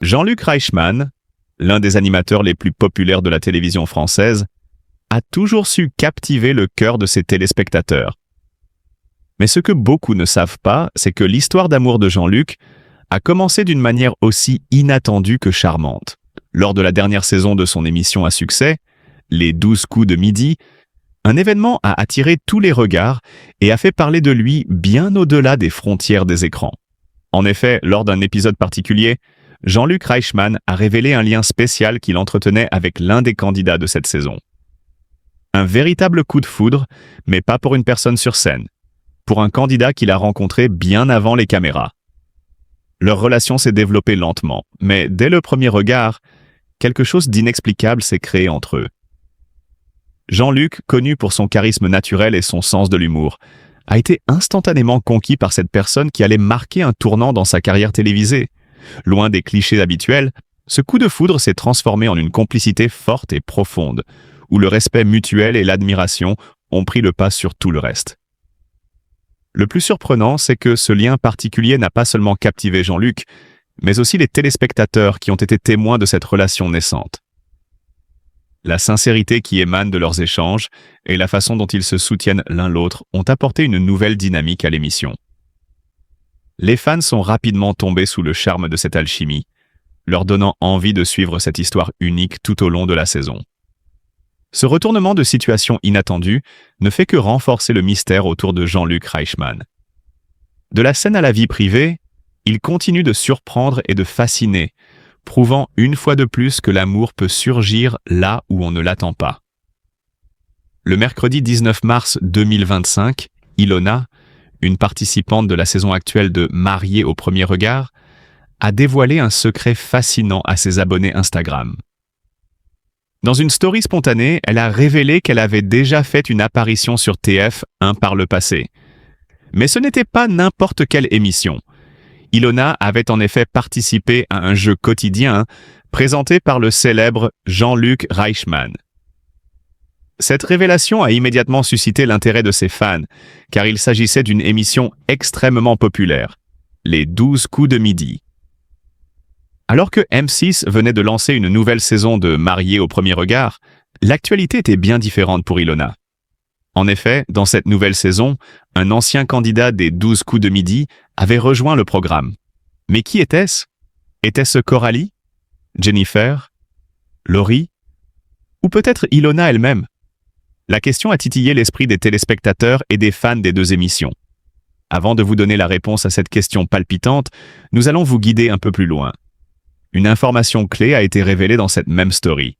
Jean-Luc Reichmann, l'un des animateurs les plus populaires de la télévision française, a toujours su captiver le cœur de ses téléspectateurs. Mais ce que beaucoup ne savent pas, c'est que l'histoire d'amour de Jean-Luc a commencé d'une manière aussi inattendue que charmante. Lors de la dernière saison de son émission à succès, Les 12 coups de midi, un événement a attiré tous les regards et a fait parler de lui bien au-delà des frontières des écrans. En effet, lors d'un épisode particulier, Jean-Luc Reichmann a révélé un lien spécial qu'il entretenait avec l'un des candidats de cette saison. Un véritable coup de foudre, mais pas pour une personne sur scène, pour un candidat qu'il a rencontré bien avant les caméras. Leur relation s'est développée lentement, mais dès le premier regard, quelque chose d'inexplicable s'est créé entre eux. Jean-Luc, connu pour son charisme naturel et son sens de l'humour, a été instantanément conquis par cette personne qui allait marquer un tournant dans sa carrière télévisée. Loin des clichés habituels, ce coup de foudre s'est transformé en une complicité forte et profonde, où le respect mutuel et l'admiration ont pris le pas sur tout le reste. Le plus surprenant, c'est que ce lien particulier n'a pas seulement captivé Jean-Luc, mais aussi les téléspectateurs qui ont été témoins de cette relation naissante. La sincérité qui émane de leurs échanges et la façon dont ils se soutiennent l'un l'autre ont apporté une nouvelle dynamique à l'émission. Les fans sont rapidement tombés sous le charme de cette alchimie, leur donnant envie de suivre cette histoire unique tout au long de la saison. Ce retournement de situation inattendu ne fait que renforcer le mystère autour de Jean-Luc Reichmann. De la scène à la vie privée, il continue de surprendre et de fasciner, prouvant une fois de plus que l'amour peut surgir là où on ne l'attend pas. Le mercredi 19 mars 2025, Ilona, une participante de la saison actuelle de Mariée au premier regard, a dévoilé un secret fascinant à ses abonnés Instagram. Dans une story spontanée, elle a révélé qu'elle avait déjà fait une apparition sur TF1 par le passé. Mais ce n'était pas n'importe quelle émission. Ilona avait en effet participé à un jeu quotidien présenté par le célèbre Jean-Luc Reichmann. Cette révélation a immédiatement suscité l'intérêt de ses fans, car il s'agissait d'une émission extrêmement populaire, Les 12 coups de midi. Alors que M6 venait de lancer une nouvelle saison de Mariée au premier regard, l'actualité était bien différente pour Ilona. En effet, dans cette nouvelle saison, un ancien candidat des 12 coups de midi avait rejoint le programme. Mais qui était-ce? Était-ce Coralie? Jennifer? Laurie? Ou peut-être Ilona elle-même? La question a titillé l'esprit des téléspectateurs et des fans des deux émissions. Avant de vous donner la réponse à cette question palpitante, nous allons vous guider un peu plus loin. Une information clé a été révélée dans cette même story.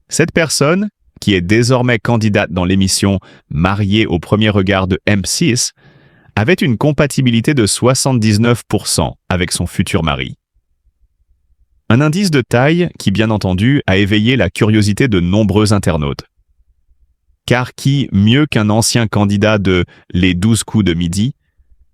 Cette personne, qui est désormais candidate dans l'émission Mariée au premier regard de M6, avait une compatibilité de 79% avec son futur mari. Un indice de taille qui, bien entendu, a éveillé la curiosité de nombreux internautes. Car qui, mieux qu'un ancien candidat de Les 12 coups de midi,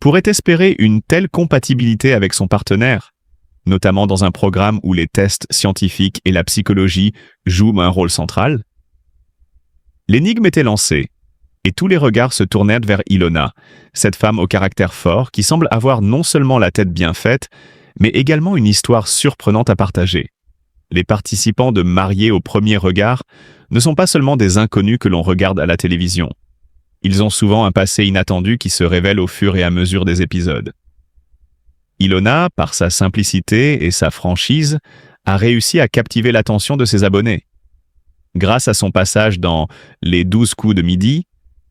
pourrait espérer une telle compatibilité avec son partenaire, notamment dans un programme où les tests scientifiques et la psychologie jouent un rôle central? L'énigme était lancée, et tous les regards se tournèrent vers Ilona, cette femme au caractère fort qui semble avoir non seulement la tête bien faite, mais également une histoire surprenante à partager. Les participants de Mariés au premier regard ne sont pas seulement des inconnus que l'on regarde à la télévision. Ils ont souvent un passé inattendu qui se révèle au fur et à mesure des épisodes. Ilona, par sa simplicité et sa franchise, a réussi à captiver l'attention de ses abonnés. Grâce à son passage dans Les 12 coups de midi,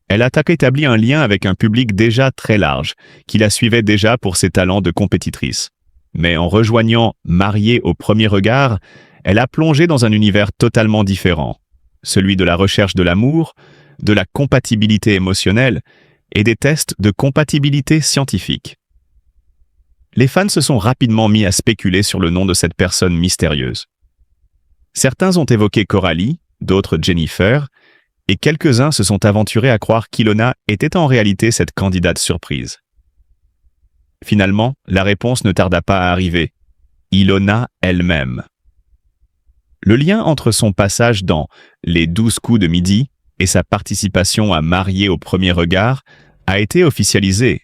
elle a établi un lien avec un public déjà très large, qui la suivait déjà pour ses talents de compétitrice. Mais en rejoignant Mariée au premier regard, elle a plongé dans un univers totalement différent, celui de la recherche de l'amour, de la compatibilité émotionnelle et des tests de compatibilité scientifique. Les fans se sont rapidement mis à spéculer sur le nom de cette personne mystérieuse. Certains ont évoqué Coralie, d'autres Jennifer, et quelques-uns se sont aventurés à croire qu'Ilona était en réalité cette candidate surprise. Finalement, la réponse ne tarda pas à arriver. Ilona elle-même. Le lien entre son passage dans Les 12 coups de midi et sa participation à Mariée au premier regard a été officialisé,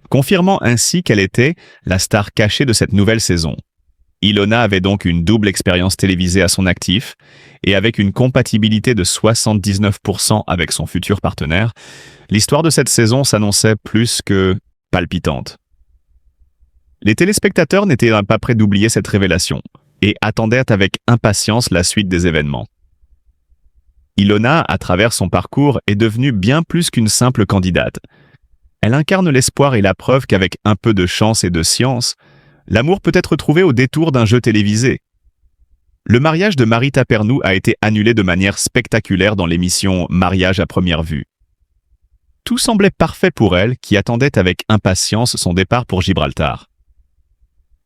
confirmant ainsi qu'elle était la star cachée de cette nouvelle saison. Ilona avait donc une double expérience télévisée à son actif, et avec une compatibilité de 79% avec son futur partenaire, l'histoire de cette saison s'annonçait plus que palpitante. Les téléspectateurs n'étaient pas prêts d'oublier cette révélation, et attendaient avec impatience la suite des événements. Ilona, à travers son parcours, est devenue bien plus qu'une simple candidate. Elle incarne l'espoir et la preuve qu'avec un peu de chance et de science, l'amour peut être trouvé au détour d'un jeu télévisé. Le mariage de Marie Tapernou a été annulé de manière spectaculaire dans l'émission Mariage à première vue. Tout semblait parfait pour elle, qui attendait avec impatience son départ pour Gibraltar.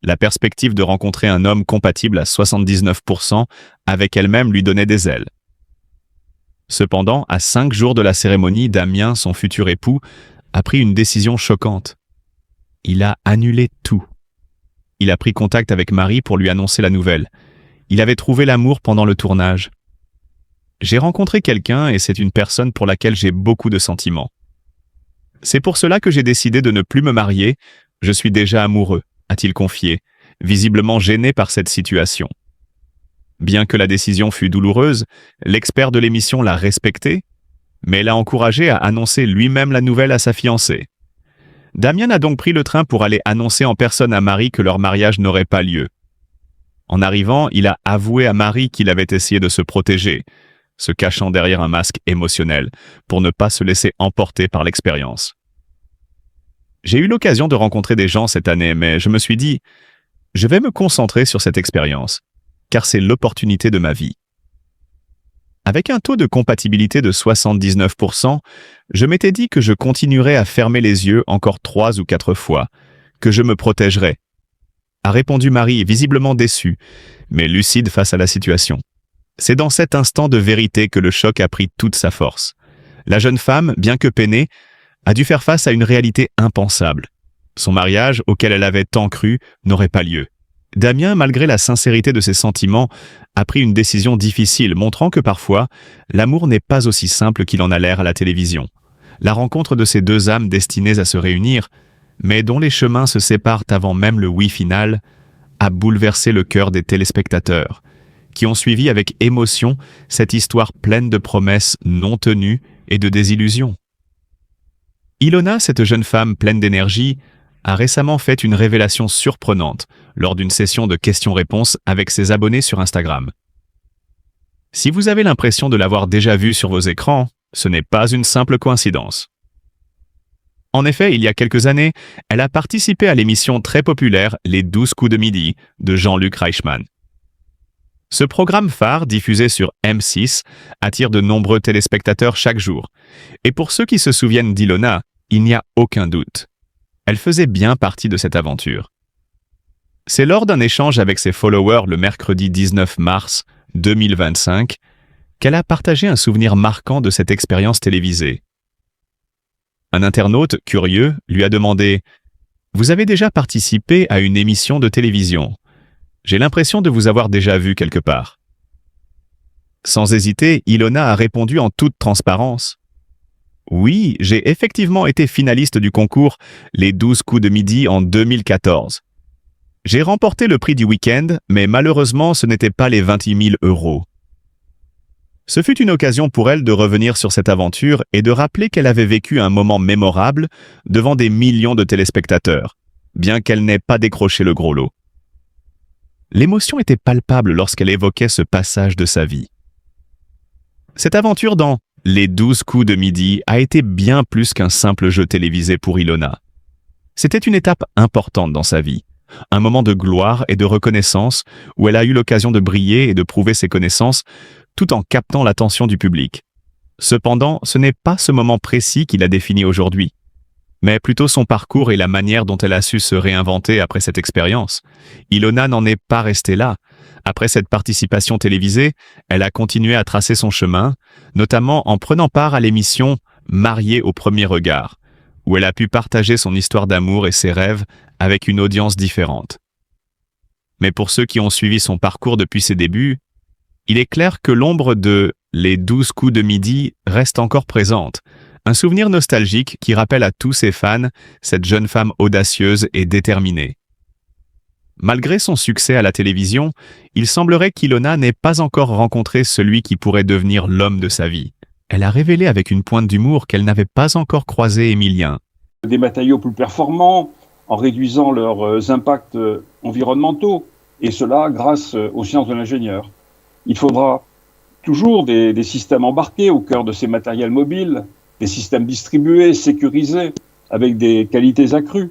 La perspective de rencontrer un homme compatible à 79% avec elle-même lui donnait des ailes. Cependant, à 5 jours de la cérémonie, Damien, son futur époux, a pris une décision choquante. Il a annulé tout. Il a pris contact avec Marie pour lui annoncer la nouvelle. Il avait trouvé l'amour pendant le tournage. J'ai rencontré quelqu'un et c'est une personne pour laquelle j'ai beaucoup de sentiments. C'est pour cela que j'ai décidé de ne plus me marier. Je suis déjà amoureux, a-t-il confié, visiblement gêné par cette situation. Bien que la décision fût douloureuse, l'expert de l'émission l'a respectée, mais l'a encouragé à annoncer lui-même la nouvelle à sa fiancée. Damien a donc pris le train pour aller annoncer en personne à Marie que leur mariage n'aurait pas lieu. En arrivant, il a avoué à Marie qu'il avait essayé de se protéger, se cachant derrière un masque émotionnel, pour ne pas se laisser emporter par l'expérience. J'ai eu l'occasion de rencontrer des gens cette année, mais je me suis dit, je vais me concentrer sur cette expérience, car c'est l'opportunité de ma vie. Avec un taux de compatibilité de 79%, je m'étais dit que je continuerais à fermer les yeux encore 3 ou 4 fois, que je me protégerais. A répondu Marie, visiblement déçue, mais lucide face à la situation. C'est dans cet instant de vérité que le choc a pris toute sa force. La jeune femme, bien que peinée, a dû faire face à une réalité impensable. Son mariage, auquel elle avait tant cru, n'aurait pas lieu. Damien, malgré la sincérité de ses sentiments, a pris une décision difficile, montrant que parfois, l'amour n'est pas aussi simple qu'il en a l'air à la télévision. La rencontre de ces deux âmes destinées à se réunir, mais dont les chemins se séparent avant même le oui final, a bouleversé le cœur des téléspectateurs, qui ont suivi avec émotion cette histoire pleine de promesses non tenues et de désillusions. Ilona, cette jeune femme pleine d'énergie, a récemment fait une révélation surprenante lors d'une session de questions-réponses avec ses abonnés sur Instagram. Si vous avez l'impression de l'avoir déjà vue sur vos écrans, ce n'est pas une simple coïncidence. En effet, il y a quelques années, elle a participé à l'émission très populaire Les 12 coups de midi de Jean-Luc Reichmann. Ce programme phare, diffusé sur M6, attire de nombreux téléspectateurs chaque jour. Et pour ceux qui se souviennent d'Ilona, il n'y a aucun doute. Elle faisait bien partie de cette aventure. C'est lors d'un échange avec ses followers le mercredi 19 mars 2025 qu'elle a partagé un souvenir marquant de cette expérience télévisée. Un internaute, curieux, lui a demandé « Vous avez déjà participé à une émission de télévision. J'ai l'impression de vous avoir déjà vu quelque part. » Sans hésiter, Ilona a répondu en toute transparence « Oui, j'ai effectivement été finaliste du concours Les 12 coups de midi en 2014. J'ai remporté le prix du week-end, mais malheureusement ce n'était pas les 28 000 €. Ce fut une occasion pour elle de revenir sur cette aventure et de rappeler qu'elle avait vécu un moment mémorable devant des millions de téléspectateurs, bien qu'elle n'ait pas décroché le gros lot. L'émotion était palpable lorsqu'elle évoquait ce passage de sa vie. Cette aventure dans Les 12 coups de midi a été bien plus qu'un simple jeu télévisé pour Ilona. C'était une étape importante dans sa vie, un moment de gloire et de reconnaissance où elle a eu l'occasion de briller et de prouver ses connaissances tout en captant l'attention du public. Cependant, ce n'est pas ce moment précis qui l'a défini aujourd'hui, mais plutôt son parcours et la manière dont elle a su se réinventer après cette expérience. Ilona n'en est pas restée là. Après cette participation télévisée, elle a continué à tracer son chemin, notamment en prenant part à l'émission Mariée au premier regard, où elle a pu partager son histoire d'amour et ses rêves avec une audience différente. Mais pour ceux qui ont suivi son parcours depuis ses débuts, il est clair que l'ombre de Les 12 coups de midi reste encore présente, un souvenir nostalgique qui rappelle à tous ses fans cette jeune femme audacieuse et déterminée. Malgré son succès à la télévision, il semblerait qu'Ilona n'ait pas encore rencontré celui qui pourrait devenir l'homme de sa vie. Elle a révélé avec une pointe d'humour qu'elle n'avait pas encore croisé Émilien. Des matériaux plus performants, en réduisant leurs impacts environnementaux, et cela grâce aux sciences de l'ingénieur. Il faudra toujours des systèmes embarqués au cœur de ces matériels mobiles, des systèmes distribués, sécurisés, avec des qualités accrues,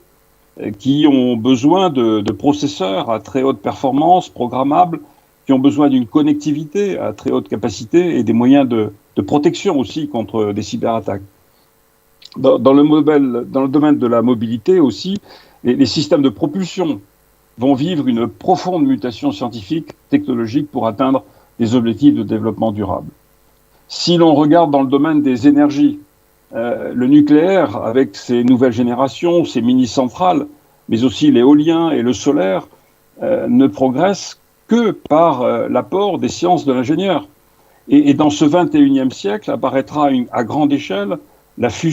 qui ont besoin de processeurs à très haute performance, programmables, qui ont besoin d'une connectivité à très haute capacité et des moyens de protection aussi contre des cyberattaques. Dans le domaine de la mobilité aussi, les systèmes de propulsion vont vivre une profonde mutation scientifique, technologique pour atteindre des objectifs de développement durable. Si l'on regarde dans le domaine des énergies, le nucléaire, avec ses nouvelles générations, ses mini-centrales, mais aussi l'éolien et le solaire, ne progressent que par l'apport des sciences de l'ingénieur. Et dans ce 21e siècle apparaîtra à grande échelle la fusion